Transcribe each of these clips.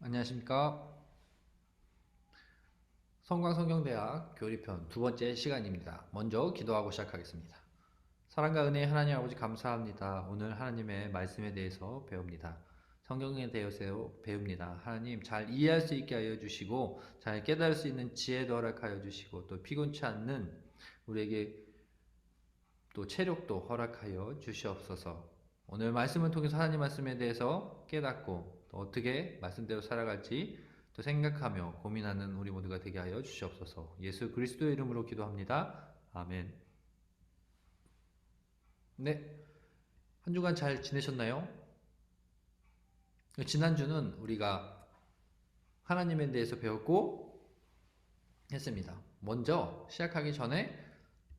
안녕하십니까. 성광성경대학 교리편 두 번째 시간입니다. 먼저 기도하고 시작하겠습니다. 사랑과 은혜의 하나님 아버지 감사합니다. 오늘 하나님의 말씀에 대해서 배웁니다. 성경에 대해서 배웁니다. 하나님 잘 이해할 수 있게 하여 주시고 잘 깨달을 수 있는 지혜도 허락하여 주시고 또 피곤치 않는 우리에게 또 체력도 허락하여 주시옵소서. 오늘 말씀을 통해서 하나님 말씀에 대해서 깨닫고 또 어떻게 말씀대로 살아갈지 또 생각하며 고민하는 우리 모두가 되게 하여 주시옵소서. 예수 그리스도의 이름으로 기도합니다. 아멘. 네, 한 주간 잘 지내셨나요? 지난주는 우리가 하나님에 대해서 배웠고 했습니다. 먼저 시작하기 전에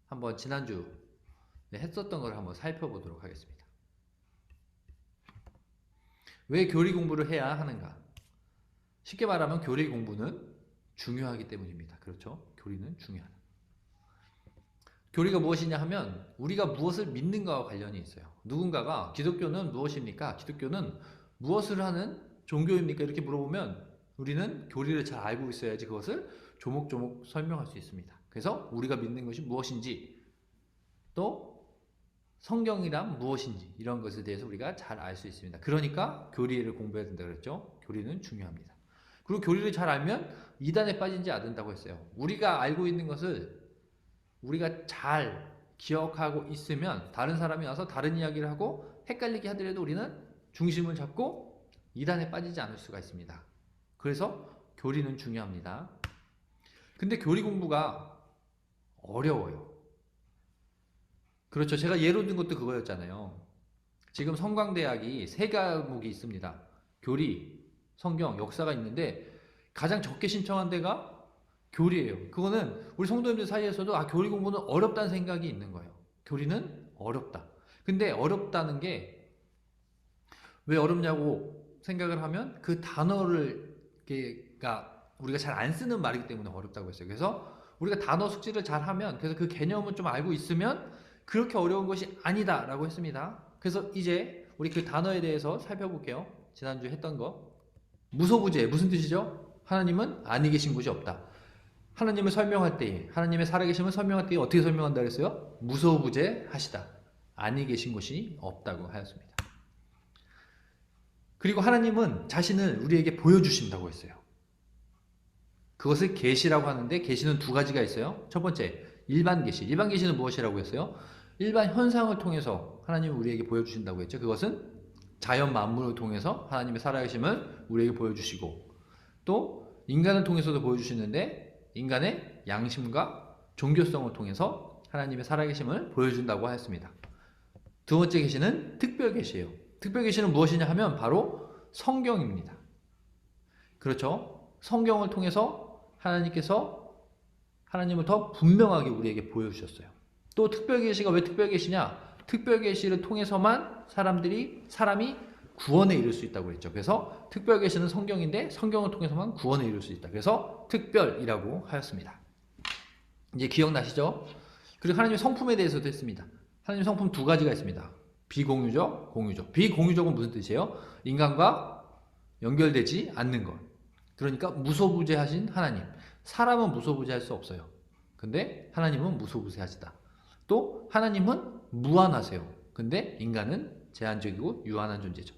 한번 지난주 했었던 걸 한번 살펴보도록 하겠습니다. 왜 교리 공부를 해야 하는가? 쉽게 말하면 교리 공부는 중요하기 때문입니다. 그렇죠? 교리는 중요하다. 교리가 무엇이냐 하면 우리가 무엇을 믿는가와 관련이 있어요. 누군가가 기독교는 무엇입니까? 기독교는 무엇을 하는 종교입니까? 이렇게 물어보면 우리는 교리를 잘 알고 있어야지 그것을 조목조목 설명할 수 있습니다. 그래서 우리가 믿는 것이 무엇인지 또 성경이란 무엇인지 이런 것에 대해서 우리가 잘 알 수 있습니다. 그러니까 교리를 공부해야 된다고 그랬죠. 교리는 중요합니다. 그리고 교리를 잘 알면 이단에 빠지지 않는다고 했어요. 우리가 알고 있는 것을 우리가 잘 기억하고 있으면 다른 사람이 와서 다른 이야기를 하고 헷갈리게 하더라도 우리는 중심을 잡고 이단에 빠지지 않을 수가 있습니다. 그래서 교리는 중요합니다. 근데 교리 공부가 어려워요. 그렇죠. 제가 예로 든 것도 그거였잖아요. 지금 성광대학이 3과목이 있습니다. 교리, 성경, 역사가 있는데 가장 적게 신청한 데가 교리예요. 그거는 우리 성도님들 사이에서도 교리 공부는 어렵다는 생각이 있는 거예요. 교리는 어렵다. 근데 어렵다는 게 왜 어렵냐고 생각을 하면 그 단어를 우리가 잘 안 쓰는 말이기 때문에 어렵다고 했어요. 그래서 우리가 단어 숙지를 잘 하면 그래서 그 개념을 좀 알고 있으면 그렇게 어려운 것이 아니다 라고 했습니다. 그래서 이제 우리 그 단어에 대해서 살펴볼게요. 지난주에 했던 거. 무소부재 무슨 뜻이죠? 하나님은 아니 계신 곳이 없다. 하나님을 설명할 때에 하나님의 살아계심을 설명할 때에 어떻게 설명한다 그랬어요? 무소부재하시다. 아니 계신 곳이 없다고 하였습니다. 그리고 하나님은 자신을 우리에게 보여주신다고 했어요. 그것을 계시라고 하는데 계시는 2가지가 있어요. 첫 번째 일반 계시. 일반 계시는 무엇이라고 했어요? 일반 현상을 통해서 하나님이 우리에게 보여주신다고 했죠. 그것은 자연 만물을 통해서 하나님의 살아계심을 우리에게 보여주시고 또 인간을 통해서도 보여주시는데 인간의 양심과 종교성을 통해서 하나님의 살아계심을 보여준다고 하였습니다. 두 번째 계시는 특별 계시예요. 특별 계시는 무엇이냐 하면 바로 성경입니다. 그렇죠? 성경을 통해서 하나님께서 하나님을 더 분명하게 우리에게 보여주셨어요. 또 특별 계시가 왜 특별 계시냐? 특별 계시를 통해서만 사람이 구원에 이를 수 있다고 그랬죠. 그래서 특별 계시는 성경인데 성경을 통해서만 구원에 이를 수 있다. 그래서 특별이라고 하였습니다. 이제 기억나시죠? 그리고 하나님의 성품에 대해서도 했습니다. 하나님의 성품 2가지가 있습니다. 비공유적, 공유적. 비공유적은 무슨 뜻이에요? 인간과 연결되지 않는 것. 그러니까 무소부재하신 하나님. 사람은 무소부재할 수 없어요. 근데 하나님은 무소부재하시다. 또 하나님은 무한하세요. 근데 인간은 제한적이고 유한한 존재죠.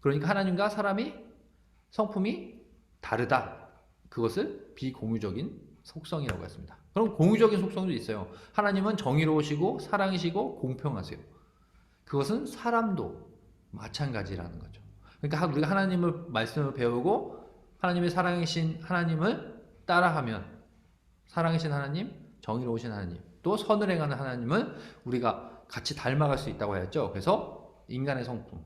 그러니까 하나님과 사람이 성품이 다르다. 그것을 비공유적인 속성이라고 했습니다. 그럼 공유적인 속성도 있어요. 하나님은 정의로우시고 사랑이시고 공평하세요. 그것은 사람도 마찬가지라는 거죠. 그러니까 우리가 하나님의 말씀을 배우고 하나님의 사랑이신 하나님을 따라하면 사랑이신 하나님, 정의로우신 하나님, 또 선을 행하는 하나님을 우리가 같이 닮아갈 수 있다고 하였죠. 그래서 인간의 성품,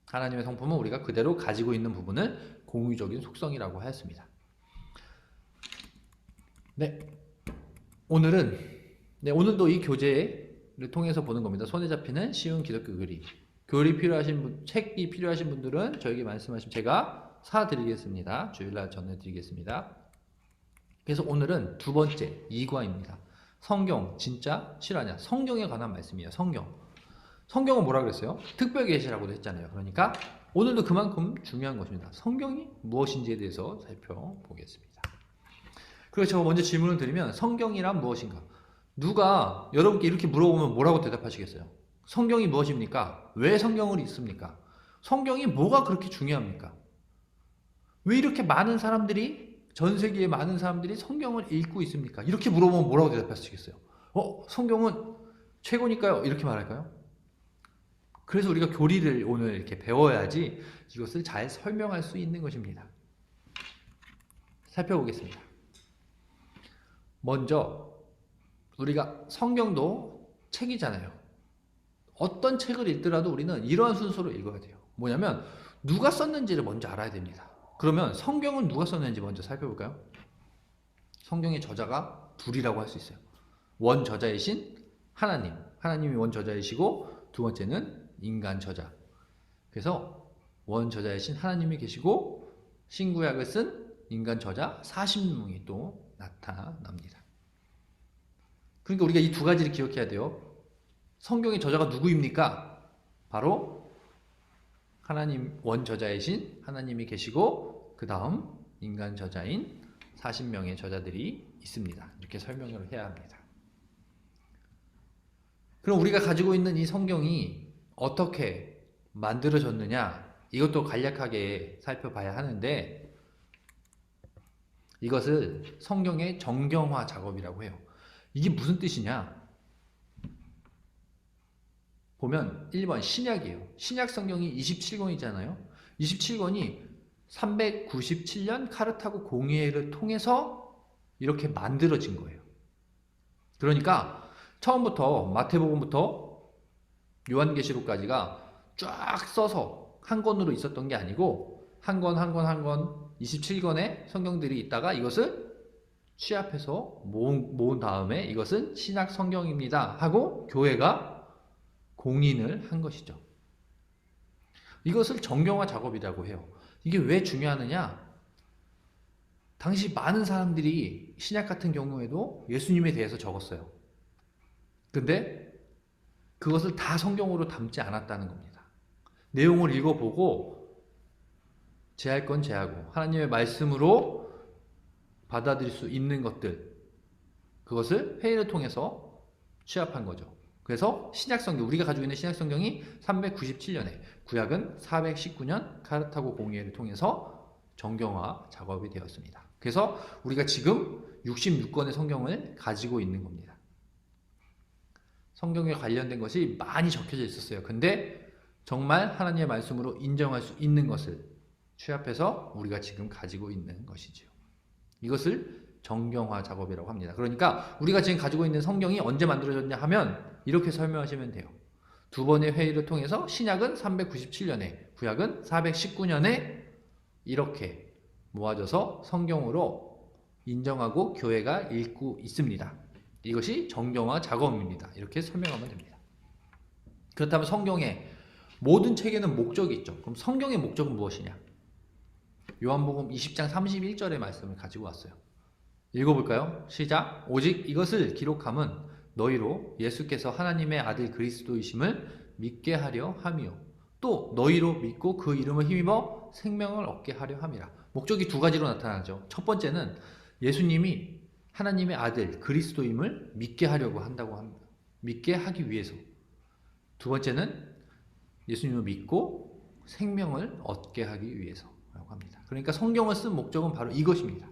하나님의 성품은 우리가 그대로 가지고 있는 부분을 공유적인 속성이라고 하였습니다. 네, 오늘도 이 교재를 통해서 보는 겁니다. 손에 잡히는 쉬운 기독교 교리. 책이 필요하신 분들은 저에게 말씀하시면 제가 사드리겠습니다. 주일날 전해드리겠습니다. 그래서 오늘은 2번째 2과입니다. 성경 진짜 실화냐? 성경에 관한 말씀이에요. 성경은 뭐라 그랬어요? 특별 계시라고도 했잖아요. 그러니까 오늘도 그만큼 중요한 것입니다. 성경이 무엇인지에 대해서 살펴보겠습니다. 그리고 제가 먼저 질문을 드리면 성경이란 무엇인가? 누가 여러분께 이렇게 물어보면 뭐라고 대답하시겠어요? 성경이 무엇입니까? 왜 성경을 읽습니까? 성경이 뭐가 그렇게 중요합니까? 왜 이렇게 많은 사람들이, 전 세계의 많은 사람들이 성경을 읽고 있습니까? 이렇게 물어보면 뭐라고 대답하시겠어요? 성경은 최고니까요? 이렇게 말할까요? 그래서 우리가 교리를 오늘 이렇게 배워야지 이것을 잘 설명할 수 있는 것입니다. 살펴보겠습니다. 먼저 우리가 성경도 책이잖아요. 어떤 책을 읽더라도 우리는 이러한 순서로 읽어야 돼요. 뭐냐면 누가 썼는지를 먼저 알아야 됩니다. 그러면 성경은 누가 썼는지 먼저 살펴볼까요? 성경의 저자가 둘이라고 할 수 있어요. 원저자이신 하나님, 하나님이 원저자이시고 두 번째는 인간 저자. 그래서 원저자이신 하나님이 계시고 신구약을 쓴 인간 저자 40명이 또 나타납니다. 그러니까 우리가 이 두 가지를 기억해야 돼요. 성경의 저자가 누구입니까? 바로 하나님 원저자이신 하나님이 계시고 그 다음 인간 저자인 40명의 저자들이 있습니다. 이렇게 설명을 해야 합니다. 그럼 우리가 가지고 있는 이 성경이 어떻게 만들어졌느냐, 이것도 간략하게 살펴봐야 하는데 이것을 성경의 정경화 작업이라고 해요. 이게 무슨 뜻이냐? 보면 1번 신약이에요. 신약 성경이 27권이잖아요. 27권이 397년 카르타고 공의회를 통해서 이렇게 만들어진 거예요. 그러니까 처음부터 마태복음부터 요한계시록까지가 쫙 써서 한 권으로 있었던 게 아니고 한 권 27권의 성경들이 있다가 이것을 취합해서 모은 다음에 이것은 신약 성경입니다 하고 교회가 공인을 한 것이죠. 이것을 정경화 작업이라고 해요. 이게 왜 중요하느냐? 당시 많은 사람들이 신약 같은 경우에도 예수님에 대해서 적었어요. 근데 그것을 다 성경으로 담지 않았다는 겁니다. 내용을 읽어보고 제할 건 제하고 하나님의 말씀으로 받아들일 수 있는 것들, 그것을 회의를 통해서 취합한 거죠. 그래서 신약성경, 우리가 가지고 있는 신약성경이 397년에 구약은 419년 카르타고 공의회를 통해서 정경화 작업이 되었습니다. 그래서 우리가 지금 66권의 성경을 가지고 있는 겁니다. 성경에 관련된 것이 많이 적혀져 있었어요. 근데 정말 하나님의 말씀으로 인정할 수 있는 것을 취합해서 우리가 지금 가지고 있는 것이죠. 이것을 정경화 작업이라고 합니다. 그러니까 우리가 지금 가지고 있는 성경이 언제 만들어졌냐 하면 이렇게 설명하시면 돼요. 두 번의 회의를 통해서 신약은 397년에, 구약은 419년에 이렇게 모아져서 성경으로 인정하고 교회가 읽고 있습니다. 이것이 정경화 작업입니다. 이렇게 설명하면 됩니다. 그렇다면 성경의 모든 책에는 목적이 있죠. 그럼 성경의 목적은 무엇이냐? 요한복음 20장 31절의 말씀을 가지고 왔어요. 읽어볼까요? 시작. 오직 이것을 기록함은 너희로 예수께서 하나님의 아들 그리스도이심을 믿게 하려 함이요 또 너희로 믿고 그 이름을 힘입어 생명을 얻게 하려 함이라. 목적이 두 가지로 나타나죠. 첫 번째는 예수님이 하나님의 아들 그리스도임을 믿게 하려고 한다고 합니다. 믿게 하기 위해서. 두 번째는 예수님을 믿고 생명을 얻게 하기 위해서라고 합니다. 그러니까 성경을 쓴 목적은 바로 이것입니다.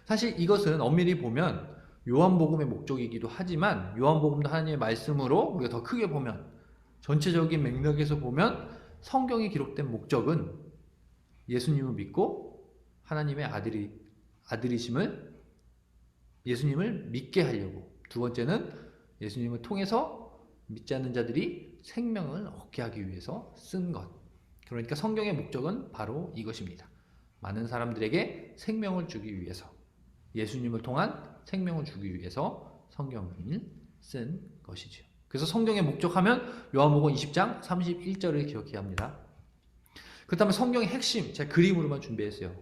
사실 이것은 엄밀히 보면 요한복음의 목적이기도 하지만 요한복음도 하나님의 말씀으로 우리가 더 크게 보면 전체적인 맥락에서 보면 성경이 기록된 목적은 예수님을 믿고 하나님의 아들이심을 예수님을 믿게 하려고, 두 번째는 예수님을 통해서 믿지 않는 자들이 생명을 얻게 하기 위해서 쓴 것. 그러니까 성경의 목적은 바로 이것입니다. 많은 사람들에게 생명을 주기 위해서, 예수님을 통한 생명을 주기 위해서 성경을 쓴 것이죠. 그래서 성경의 목적하면 요한복음 20장 31절을 기억해야 합니다. 그렇다면 성경의 핵심, 제가 그림으로만 준비했어요.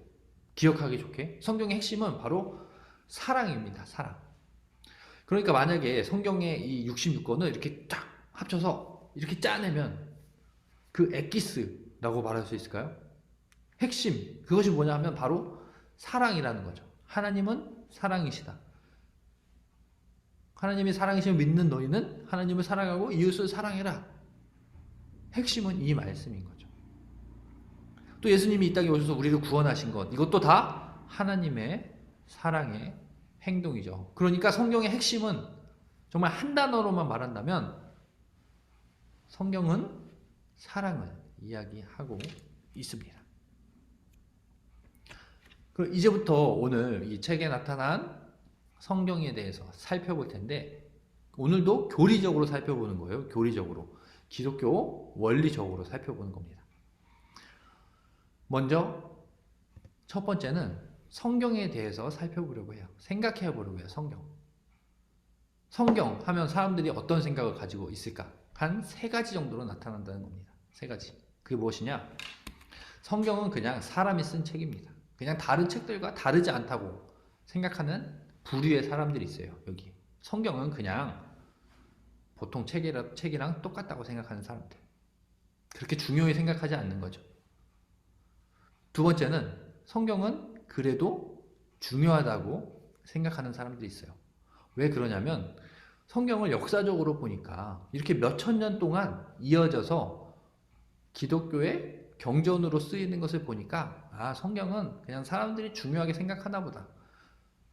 기억하기 좋게. 성경의 핵심은 바로 사랑입니다. 사랑. 그러니까 만약에 성경의 이 66권을 이렇게 딱 합쳐서 이렇게 짜내면 그 엑기스, 라고 말할 수 있을까요? 핵심, 그것이 뭐냐 하면 바로 사랑이라는 거죠. 하나님은 사랑이시다. 하나님이 사랑이심을 믿는 너희는 하나님을 사랑하고 이웃을 사랑해라. 핵심은 이 말씀인 거죠. 또 예수님이 이 땅에 오셔서 우리를 구원하신 것, 이것도 다 하나님의 사랑의 행동이죠. 그러니까 성경의 핵심은 정말 한 단어로만 말한다면 성경은 사랑을 이야기하고 있습니다. 그럼 이제부터 오늘 이 책에 나타난 성경에 대해서 살펴볼 텐데, 오늘도 교리적으로 살펴보는 거예요. 교리적으로. 기독교 원리적으로 살펴보는 겁니다. 먼저 첫 번째는 성경에 대해서 살펴보려고 해요. 생각해 보려고 해요. 성경 하면 사람들이 어떤 생각을 가지고 있을까? 한 3가지 정도로 나타난다는 겁니다. 3가지. 그게 무엇이냐? 성경은 그냥 사람이 쓴 책입니다. 그냥 다른 책들과 다르지 않다고 생각하는 부류의 사람들이 있어요. 여기. 성경은 그냥 보통 책이랑 똑같다고 생각하는 사람들. 그렇게 중요히 생각하지 않는 거죠. 두 번째는 성경은 그래도 중요하다고 생각하는 사람들이 있어요. 왜 그러냐면 성경을 역사적으로 보니까 이렇게 몇천 년 동안 이어져서 기독교의 경전으로 쓰이는 것을 보니까 성경은 그냥 사람들이 중요하게 생각하나 보다.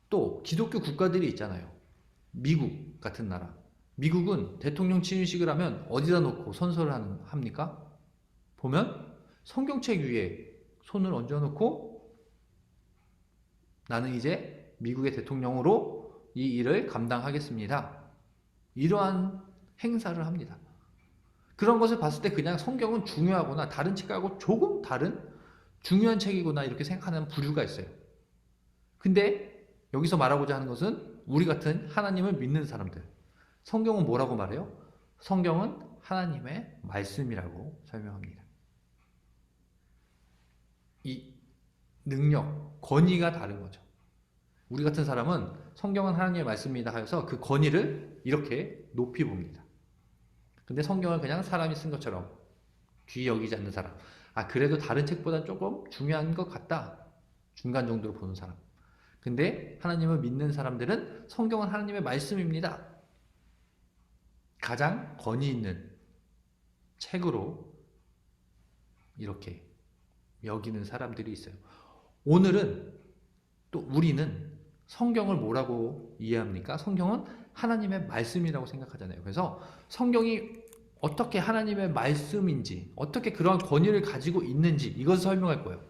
또 기독교 국가들이 있잖아요. 미국 같은 나라. 미국은 대통령 취임식을 하면 어디다 놓고 선서를 합니까? 보면 성경책 위에 손을 얹어놓고 나는 이제 미국의 대통령으로 이 일을 감당하겠습니다. 이러한 행사를 합니다. 그런 것을 봤을 때 그냥 성경은 중요하거나 다른 책하고 조금 다른 중요한 책이구나 이렇게 생각하는 부류가 있어요. 근데 여기서 말하고자 하는 것은 우리 같은 하나님을 믿는 사람들. 성경은 뭐라고 말해요? 성경은 하나님의 말씀이라고 설명합니다. 이 능력, 권위가 다른 거죠. 우리 같은 사람은 성경은 하나님의 말씀이다 하여서 그 권위를 이렇게 높이 봅니다. 근데 성경을 그냥 사람이 쓴 것처럼 귀히 여기지 않는 사람. 그래도 다른 책보다 조금 중요한 것 같다. 중간 정도로 보는 사람. 근데 하나님을 믿는 사람들은 성경은 하나님의 말씀입니다. 가장 권위 있는 책으로 이렇게 여기는 사람들이 있어요. 오늘은 또 우리는 성경을 뭐라고 이해합니까? 성경은 하나님의 말씀이라고 생각하잖아요. 그래서 성경이 어떻게 하나님의 말씀인지, 어떻게 그러한 권위를 가지고 있는지 이것을 설명할 거예요.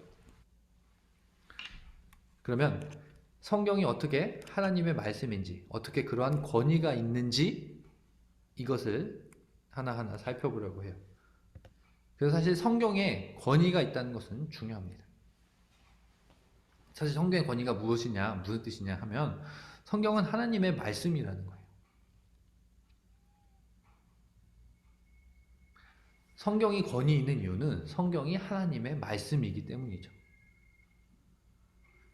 그러면 성경이 어떻게 하나님의 말씀인지, 어떻게 그러한 권위가 있는지 이것을 하나하나 살펴보려고 해요. 그래서 사실 성경에 권위가 있다는 것은 중요합니다. 사실 성경의 권위가 무엇이냐, 무슨 뜻이냐 하면 성경은 하나님의 말씀이라는 거예요. 성경이 권위 있는 이유는 성경이 하나님의 말씀이기 때문이죠.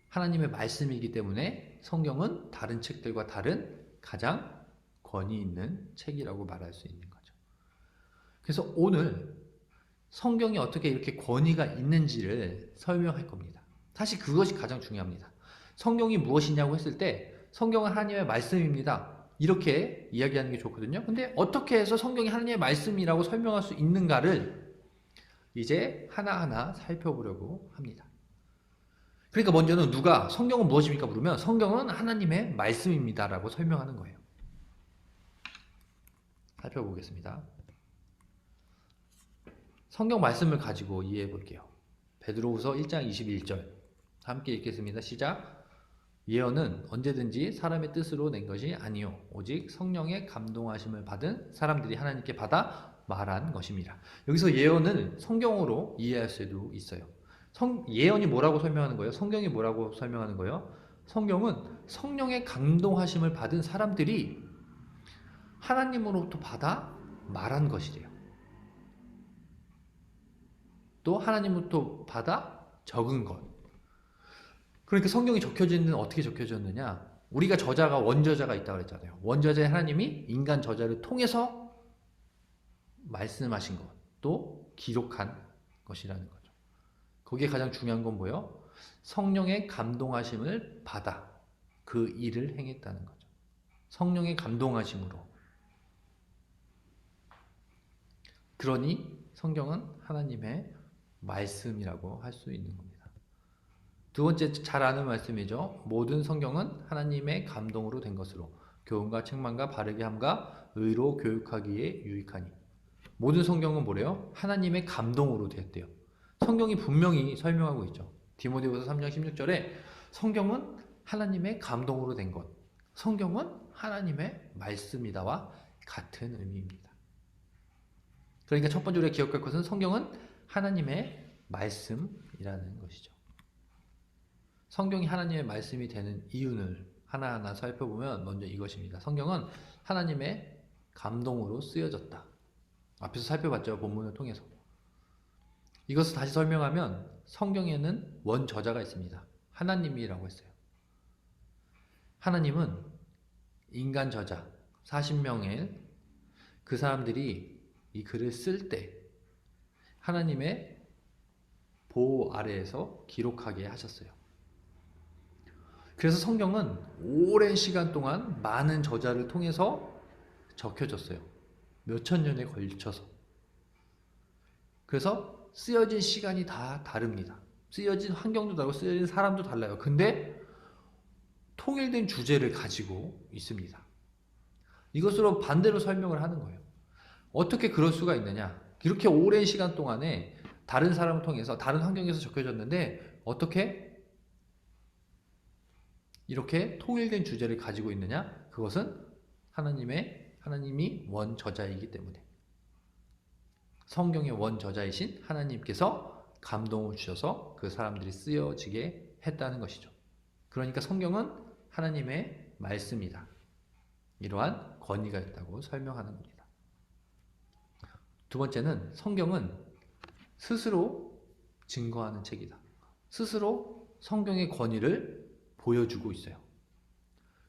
하나님의 말씀이기 때문에 성경은 다른 책들과 다른 가장 권위 있는 책이라고 말할 수 있는 거죠. 그래서 오늘 성경이 어떻게 이렇게 권위가 있는지를 설명할 겁니다. 사실 그것이 가장 중요합니다. 성경이 무엇이냐고 했을 때 성경은 하나님의 말씀입니다. 이렇게 이야기하는 게 좋거든요. 근데 어떻게 해서 성경이 하나님의 말씀이라고 설명할 수 있는가를 이제 하나하나 살펴보려고 합니다. 그러니까 먼저는 누가 성경은 무엇입니까? 물으면 성경은 하나님의 말씀입니다 라고 설명하는 거예요. 살펴보겠습니다. 성경 말씀을 가지고 이해해 볼게요. 베드로후서 1장 21절 함께 읽겠습니다. 시작. 예언은 언제든지 사람의 뜻으로 낸 것이 아니요 오직 성령의 감동하심을 받은 사람들이 하나님께 받아 말한 것입니다. 여기서 예언은 성경으로 이해할 수도 있어요. 예언이 뭐라고 설명하는 거예요? 성경이 뭐라고 설명하는 거예요? 성경은 성령의 감동하심을 받은 사람들이 하나님으로부터 받아 말한 것이래요. 또 하나님으로부터 받아 적은 것. 그러니까 성경이 적혀진 데는 어떻게 적혀졌느냐? 우리가 저자가 원저자가 있다고 그랬잖아요. 원저자의 하나님이 인간 저자를 통해서 말씀하신 것, 또 기록한 것이라는 거죠. 거기에 가장 중요한 건 뭐예요? 성령의 감동하심을 받아 그 일을 행했다는 거죠. 성령의 감동하심으로. 그러니 성경은 하나님의 말씀이라고 할 수 있는 겁니다. 두 번째 잘 아는 말씀이죠. 모든 성경은 하나님의 감동으로 된 것으로 교훈과 책망과 바르게 함과 의로 교육하기에 유익하니. 모든 성경은 뭐래요? 하나님의 감동으로 되었대요. 성경이 분명히 설명하고 있죠. 디모데후서 3장 16절에 성경은 하나님의 감동으로 된 것, 성경은 하나님의 말씀이다와 같은 의미입니다. 그러니까 첫 번째 우리가 기억할 것은 성경은 하나님의 말씀이라는 것이죠. 성경이 하나님의 말씀이 되는 이유를 하나하나 살펴보면 먼저 이것입니다. 성경은 하나님의 감동으로 쓰여졌다. 앞에서 살펴봤죠. 본문을 통해서. 이것을 다시 설명하면 성경에는 원저자가 있습니다. 하나님이라고 했어요. 하나님은 인간 저자 40명의 그 사람들이 이 글을 쓸 때 하나님의 보호 아래에서 기록하게 하셨어요. 그래서 성경은 오랜 시간 동안 많은 저자를 통해서 적혀졌어요. 몇천 년에 걸쳐서. 그래서 쓰여진 시간이 다 다릅니다. 쓰여진 환경도 다르고 쓰여진 사람도 달라요. 근데 통일된 주제를 가지고 있습니다. 이것으로 반대로 설명을 하는 거예요. 어떻게 그럴 수가 있느냐? 이렇게 오랜 시간 동안에 다른 사람을 통해서 다른 환경에서 적혀졌는데 어떻게 이렇게 통일된 주제를 가지고 있느냐? 그것은 하나님이 원저자이기 때문에 성경의 원저자이신 하나님께서 감동을 주셔서 그 사람들이 쓰여지게 했다는 것이죠. 그러니까 성경은 하나님의 말씀이다. 이러한 권위가 있다고 설명하는 겁니다. 두 번째는 성경은 스스로 증거하는 책이다. 스스로 성경의 권위를 보여주고 있어요.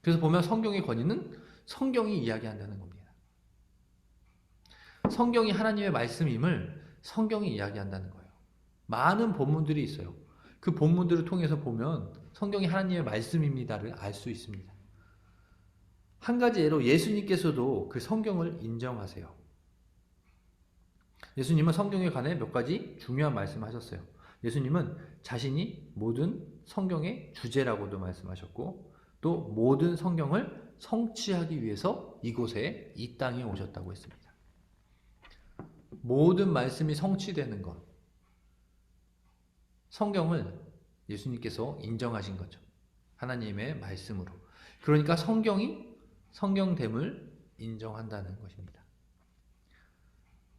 그래서 보면 성경의 권위는 성경이 이야기한다는 겁니다. 성경이 하나님의 말씀임을 성경이 이야기한다는 거예요. 많은 본문들이 있어요. 그 본문들을 통해서 보면 성경이 하나님의 말씀입니다를 알 수 있습니다. 한 가지 예로 예수님께서도 그 성경을 인정하세요. 예수님은 성경에 관해 몇 가지 중요한 말씀을 하셨어요. 예수님은 자신이 모든 성경의 주제라고도 말씀하셨고 또 모든 성경을 성취하기 위해서 이곳에 이 땅에 오셨다고 했습니다. 모든 말씀이 성취되는 것, 성경을 예수님께서 인정하신 거죠. 하나님의 말씀으로. 그러니까 성경이 성경됨을 인정한다는 것입니다.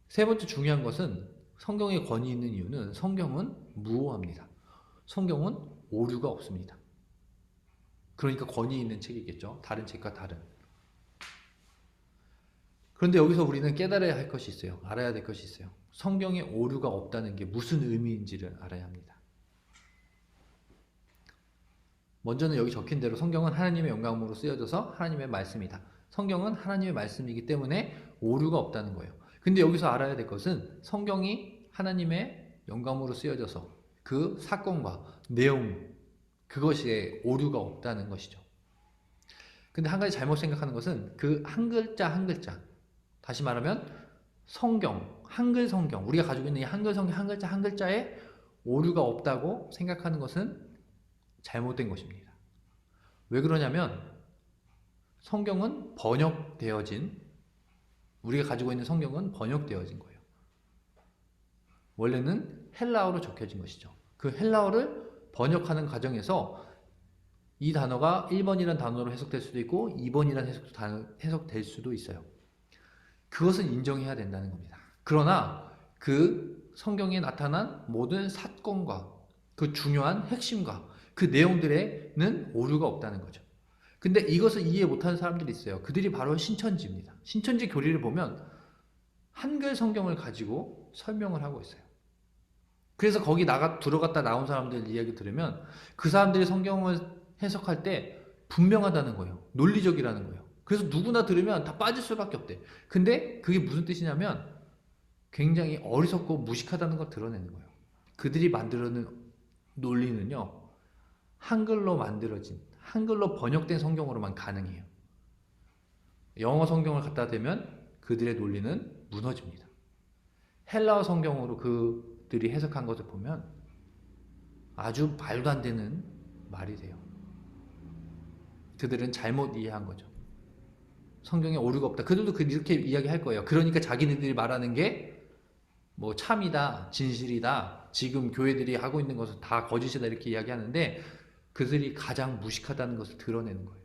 세 번째 중요한 것은 성경에 권위 있는 이유는 성경은 무오합니다. 성경은 오류가 없습니다. 그러니까 권위 있는 책이겠죠. 다른 책과 다른. 그런데 여기서 우리는 깨달아야 할 것이 있어요. 알아야 될 것이 있어요. 성경에 오류가 없다는 게 무슨 의미인지를 알아야 합니다. 먼저는 여기 적힌 대로 성경은 하나님의 영감으로 쓰여져서 하나님의 말씀이다. 성경은 하나님의 말씀이기 때문에 오류가 없다는 거예요. 근데 여기서 알아야 될 것은 성경이 하나님의 영감으로 쓰여져서 그 사건과 내용, 그것에 오류가 없다는 것이죠. 근데 한 가지 잘못 생각하는 것은 그 한 글자 한 글자, 다시 말하면 성경, 한글 성경, 우리가 가지고 있는 이 한글 성경 한 글자 한 글자에 오류가 없다고 생각하는 것은 잘못된 것입니다. 왜 그러냐면 성경은 번역되어진, 우리가 가지고 있는 성경은 번역되어진 거예요. 원래는 헬라어로 적혀진 것이죠. 그 헬라어를 번역하는 과정에서 이 단어가 1번이라는 단어로 해석될 수도 있고 2번이라는 해석될 수도 있어요. 그것은 인정해야 된다는 겁니다. 그러나 그 성경에 나타난 모든 사건과 그 중요한 핵심과 그 내용들에는 오류가 없다는 거죠. 근데 이것을 이해 못하는 사람들이 있어요. 그들이 바로 신천지입니다. 신천지 교리를 보면 한글 성경을 가지고 설명을 하고 있어요. 그래서 거기 들어갔다 나온 사람들 이야기 들으면 그 사람들이 성경을 해석할 때 분명하다는 거예요. 논리적이라는 거예요. 그래서 누구나 들으면 다 빠질 수밖에 없대. 근데 그게 무슨 뜻이냐면 굉장히 어리석고 무식하다는 걸 드러내는 거예요. 그들이 만들어낸 논리는요, 한글로 만들어진, 한글로 번역된 성경으로만 가능해요. 영어 성경을 갖다 대면 그들의 논리는 무너집니다. 헬라어 성경으로 그들이 해석한 것을 보면 아주 말도 안 되는 말이 돼요. 그들은 잘못 이해한 거죠. 성경에 오류가 없다. 그들도 이렇게 이야기할 거예요. 그러니까 자기네들이 말하는 게 뭐 참이다, 진실이다, 지금 교회들이 하고 있는 것은 다 거짓이다 이렇게 이야기하는데 그들이 가장 무식하다는 것을 드러내는 거예요.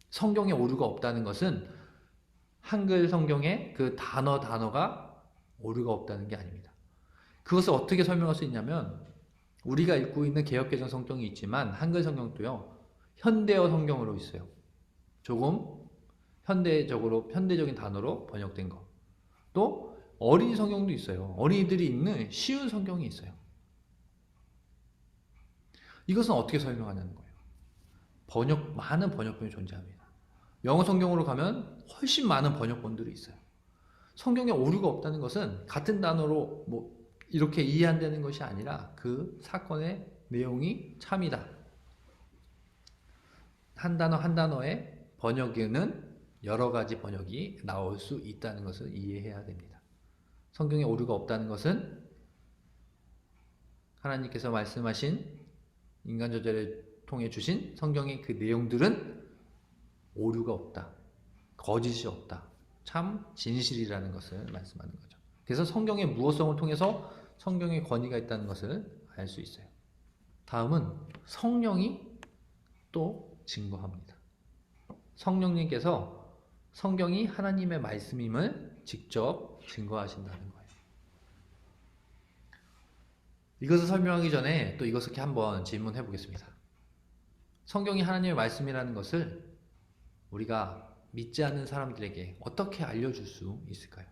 성경에 오류가 없다는 것은 한글 성경에 그 단어가 오류가 없다는 게 아닙니다. 그것을 어떻게 설명할 수 있냐면 우리가 읽고 있는 개역개정 성경이 있지만 한글 성경도요, 현대어 성경으로 있어요. 조금 현대적인 단어로 번역된 거. 또 어린이 성경도 있어요. 어린이들이 읽는 쉬운 성경이 있어요. 이것은 어떻게 설명하냐는 거예요. 많은 번역본이 존재합니다. 영어 성경으로 가면 훨씬 많은 번역본들이 있어요. 성경에 오류가 없다는 것은 같은 단어로 뭐 이렇게 이해한다는 것이 아니라 그 사건의 내용이 참이다. 한 단어 한 단어의 번역에는 여러 가지 번역이 나올 수 있다는 것을 이해해야 됩니다. 성경에 오류가 없다는 것은 하나님께서 말씀하신 인간 저절을 통해 주신 성경의 그 내용들은 오류가 없다. 거짓이 없다. 참 진실이라는 것을 말씀하는 거죠. 그래서 성경의 무어성을 통해서 성경의 권위가 있다는 것을 알 수 있어요. 다음은 성령이 또 증거합니다. 성령님께서 성경이 하나님의 말씀임을 직접 증거하신다는 거예요. 이것을 설명하기 전에 또 이것을 한번 질문해 보겠습니다. 성경이 하나님의 말씀이라는 것을 우리가 믿지 않는 사람들에게 어떻게 알려줄 수 있을까요?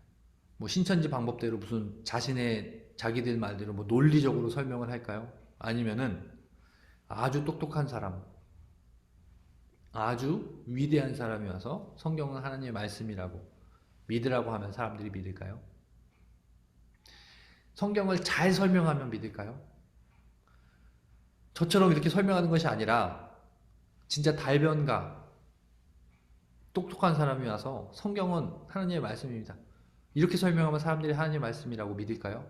뭐 신천지 방법대로 무슨 자기들 말대로 뭐 논리적으로 설명을 할까요? 아니면은 아주 똑똑한 사람, 아주 위대한 사람이 와서 성경은 하나님의 말씀이라고 믿으라고 하면 사람들이 믿을까요? 성경을 잘 설명하면 믿을까요? 저처럼 이렇게 설명하는 것이 아니라 진짜 달변가, 똑똑한 사람이 와서 성경은 하나님의 말씀입니다. 이렇게 설명하면 사람들이 하나님의 말씀이라고 믿을까요?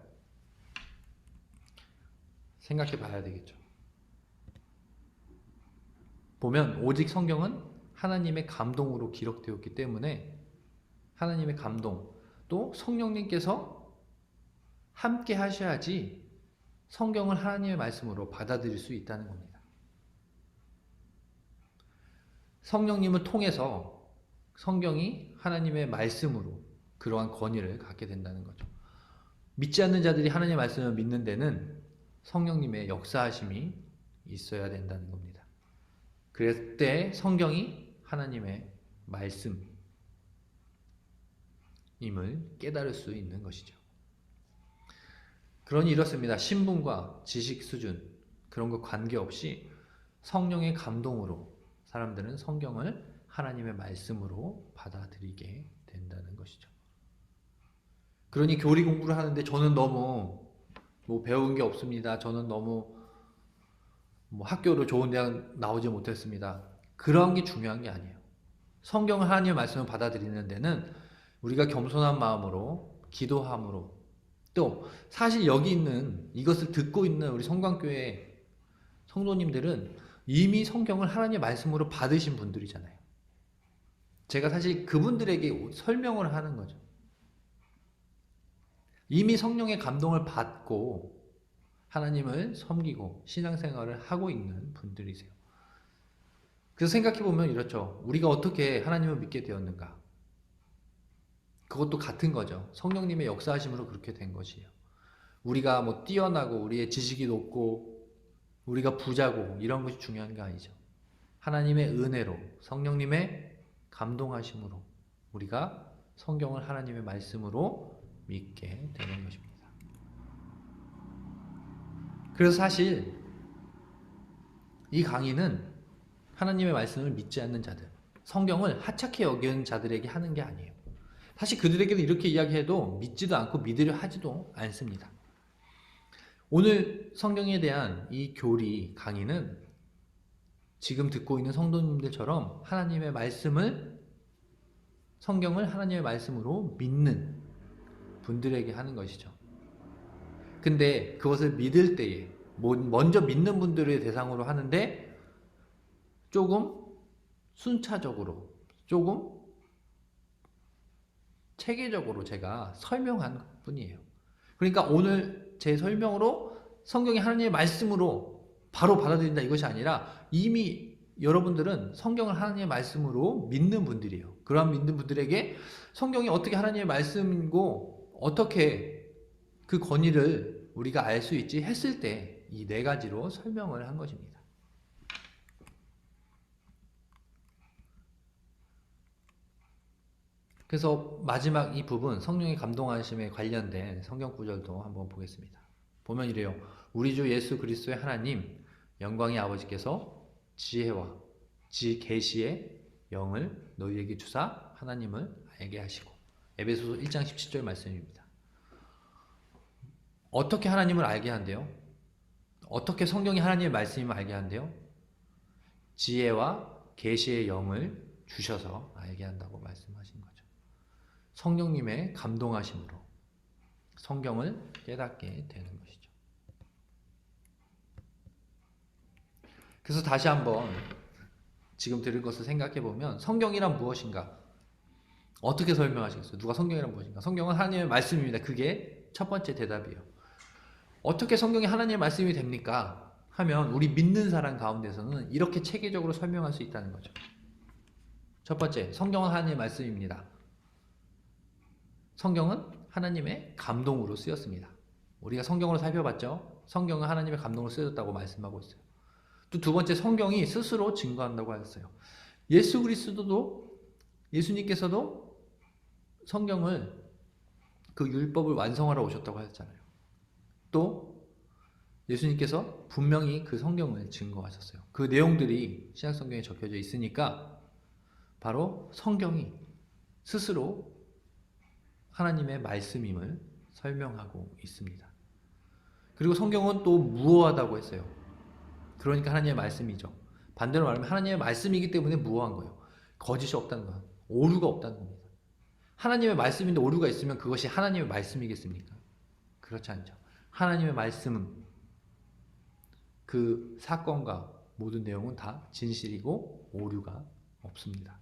생각해 봐야 되겠죠. 보면 오직 성경은 하나님의 감동으로 기록되었기 때문에 하나님의 감동, 또 성령님께서 함께 하셔야지 성경을 하나님의 말씀으로 받아들일 수 있다는 겁니다. 성령님을 통해서 성경이 하나님의 말씀으로 그러한 권위를 갖게 된다는 거죠. 믿지 않는 자들이 하나님의 말씀을 믿는 데는 성령님의 역사하심이 있어야 된다는 겁니다. 그럴 때 성경이 하나님의 말씀임을 깨달을 수 있는 것이죠. 그러니 이렇습니다. 신분과 지식 수준 그런 거 관계없이 성령의 감동으로 사람들은 성경을 하나님의 말씀으로 받아들이게 된다는 것이죠. 그러니 교리 공부를 하는데 저는 너무 배운 게 없습니다. 저는 너무 학교로 좋은 대학 나오지 못했습니다. 그런 게 중요한 게 아니에요. 성경을 하나님의 말씀을 받아들이는 데는 우리가 겸손한 마음으로 기도함으로 또 사실 여기 있는 이것을 듣고 있는 우리 성광교회 성도님들은 이미 성경을 하나님의 말씀으로 받으신 분들이잖아요. 제가 사실 그분들에게 설명을 하는 거죠. 이미 성령의 감동을 받고 하나님을 섬기고 신앙생활을 하고 있는 분들이세요. 그래서 생각해보면 이렇죠. 우리가 어떻게 하나님을 믿게 되었는가? 그것도 같은 거죠. 성령님의 역사하심으로 그렇게 된 것이에요. 우리가 뛰어나고 우리의 지식이 높고 우리가 부자고 이런 것이 중요한 게 아니죠. 하나님의 은혜로 성령님의 감동하심으로 우리가 성경을 하나님의 말씀으로 믿게 되는 것입니다. 그래서 사실 이 강의는 하나님의 말씀을 믿지 않는 자들, 성경을 하찮게 여기는 자들에게 하는 게 아니에요. 사실 그들에게는 이렇게 이야기해도 믿지도 않고 믿으려 하지도 않습니다. 오늘 성경에 대한 이 교리 강의는 지금 듣고 있는 성도님들처럼 하나님의 말씀을, 성경을 하나님의 말씀으로 믿는 분들에게 하는 것이죠. 근데 그것을 믿을 때에 먼저 믿는 분들을 대상으로 하는데 조금 순차적으로, 조금 체계적으로 제가 설명한 뿐이에요. 그러니까 오늘 제 설명으로 성경이 하나님의 말씀으로 바로 받아들인다 이것이 아니라 이미 여러분들은 성경을 하나님의 말씀으로 믿는 분들이에요. 그러한 믿는 분들에게 성경이 어떻게 하나님의 말씀이고 어떻게 그 권위를 우리가 알 수 있지 했을 때 이 네 가지로 설명을 한 것입니다. 그래서 마지막 이 부분 성령의 감동하심에 관련된 성경 구절도 한번 보겠습니다. 보면 이래요. 우리 주 예수 그리스도의 하나님 영광의 아버지께서 지혜와 계시의 영을 너희에게 주사 하나님을 알게 하시고. 에베소서 1장 17절 말씀입니다. 어떻게 하나님을 알게 한대요? 어떻게 성경이 하나님의 말씀임을 알게 한대요? 지혜와 계시의 영을 주셔서 알게 한다고 말씀하신 거죠. 성령님의 감동하심으로 성경을 깨닫게 되는 것이죠. 그래서 다시 한번 지금 들은 것을 생각해 보면 성경이란 무엇인가? 어떻게 설명하시겠어요? 누가 성경이란 무엇인가? 성경은 하나님의 말씀입니다. 그게 첫 번째 대답이에요. 어떻게 성경이 하나님의 말씀이 됩니까? 하면 우리 믿는 사람 가운데서는 이렇게 체계적으로 설명할 수 있다는 거죠. 첫 번째, 성경은 하나님의 말씀입니다. 성경은 하나님의 감동으로 쓰였습니다. 우리가 성경으로 살펴봤죠? 성경은 하나님의 감동으로 쓰여졌다고 말씀하고 있어요. 또 두 번째, 성경이 스스로 증거한다고 하였어요. 예수 그리스도도, 예수님께서도 성경을, 그 율법을 완성하러 오셨다고 하셨잖아요. 또 예수님께서 분명히 그 성경을 증거하셨어요. 그 내용들이 신약성경에 적혀져 있으니까 바로 성경이 스스로 하나님의 말씀임을 설명하고 있습니다. 그리고 성경은 또 무오하다고 했어요. 그러니까 하나님의 말씀이죠. 반대로 말하면 하나님의 말씀이기 때문에 무오한 거예요. 거짓이 없다는 거예요. 오류가 없다는 겁니다. 하나님의 말씀인데 오류가 있으면 그것이 하나님의 말씀이겠습니까? 그렇지 않죠. 하나님의 말씀은 그 사건과 모든 내용은 다 진실이고 오류가 없습니다.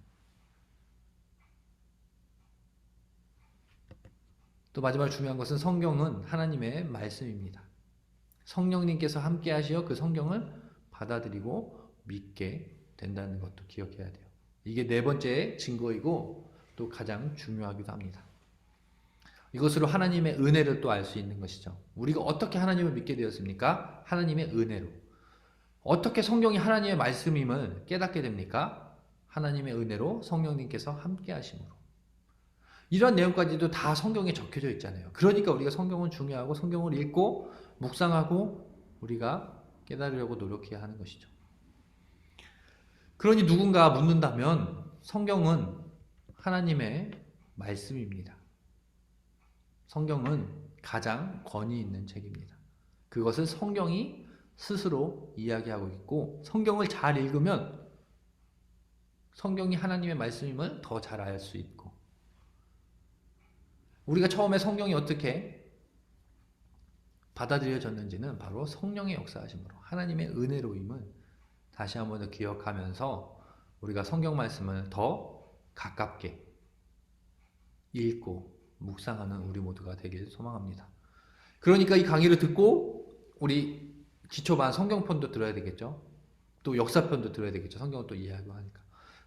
또 마지막 중요한 것은 성경은 하나님의 말씀입니다. 성령님께서 함께 하시어 그 성경을 받아들이고 믿게 된다는 것도 기억해야 돼요. 이게 네 번째 증거이고 또 가장 중요하기도 합니다. 이것으로 하나님의 은혜를 또 알 수 있는 것이죠. 우리가 어떻게 하나님을 믿게 되었습니까? 하나님의 은혜로. 어떻게 성경이 하나님의 말씀임을 깨닫게 됩니까? 하나님의 은혜로 성령님께서 함께 하심으로. 이런 내용까지도 다 성경에 적혀져 있잖아요. 그러니까 우리가 성경은 중요하고 성경을 읽고 묵상하고 우리가 깨달으려고 노력해야 하는 것이죠. 그러니 누군가 묻는다면 성경은 하나님의 말씀입니다. 성경은 가장 권위 있는 책입니다. 그것을 성경이 스스로 이야기하고 있고 성경을 잘 읽으면 성경이 하나님의 말씀임을 더 잘 알 수 있고 우리가 처음에 성경이 어떻게 받아들여졌는지는 바로 성령의 역사하심으로 하나님의 은혜로임을 다시 한번 더 기억하면서 우리가 성경 말씀을 더 가깝게 읽고 묵상하는 우리 모두가 되길 소망합니다. 그러니까 이 강의를 듣고 우리 기초반 성경편도 들어야 되겠죠. 또 역사편도 들어야 되겠죠. 성경을 또 이해하고 하니까.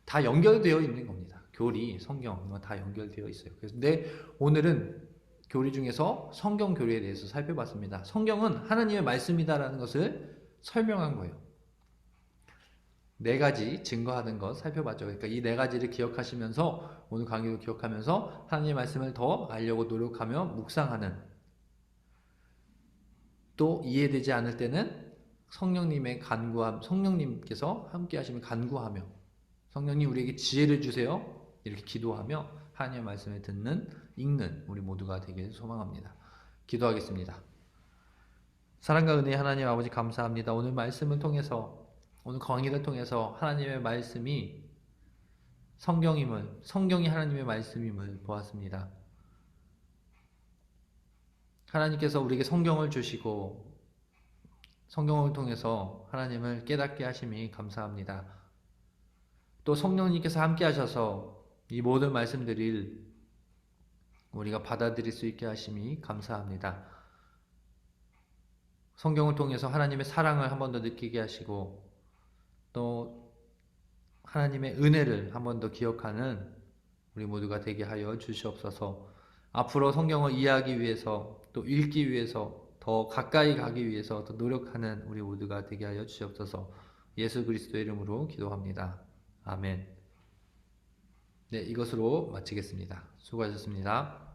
다 연결되어 있는 겁니다. 교리, 성경 다 연결되어 있어요. 그런데 오늘은 교리 중에서 성경 교리에 대해서 살펴봤습니다. 성경은 하나님의 말씀이다라는 것을 설명한 거예요. 네 가지 증거하는 것 살펴봤죠. 그러니까 이 네 가지를 기억하시면서 오늘 강의도 기억하면서 하나님의 말씀을 더 알려고 노력하며 묵상하는, 또 이해되지 않을 때는 성령님의 간구함, 성령님께서 함께 하시면 간구하며 성령님 우리에게 지혜를 주세요 이렇게 기도하며 하나님의 말씀을 듣는, 읽는 우리 모두가 되길 소망합니다. 기도하겠습니다. 사랑과 은혜의 하나님 아버지 감사합니다. 오늘 말씀을 통해서, 오늘 강의를 통해서 하나님의 말씀이 성경이 하나님의 말씀임을 보았습니다. 하나님께서 우리에게 성경을 주시고 성경을 통해서 하나님을 깨닫게 하심이 감사합니다. 또 성령님께서 함께 하셔서 이 모든 말씀들을 우리가 받아들일 수 있게 하심이 감사합니다. 성경을 통해서 하나님의 사랑을 한 번 더 느끼게 하시고 또 하나님의 은혜를 한 번 더 기억하는 우리 모두가 되게 하여 주시옵소서. 앞으로 성경을 이해하기 위해서 또 읽기 위해서 더 가까이 가기 위해서 더 노력하는 우리 모두가 되게 하여 주시옵소서. 예수 그리스도의 이름으로 기도합니다. 아멘. 네, 이것으로 마치겠습니다. 수고하셨습니다.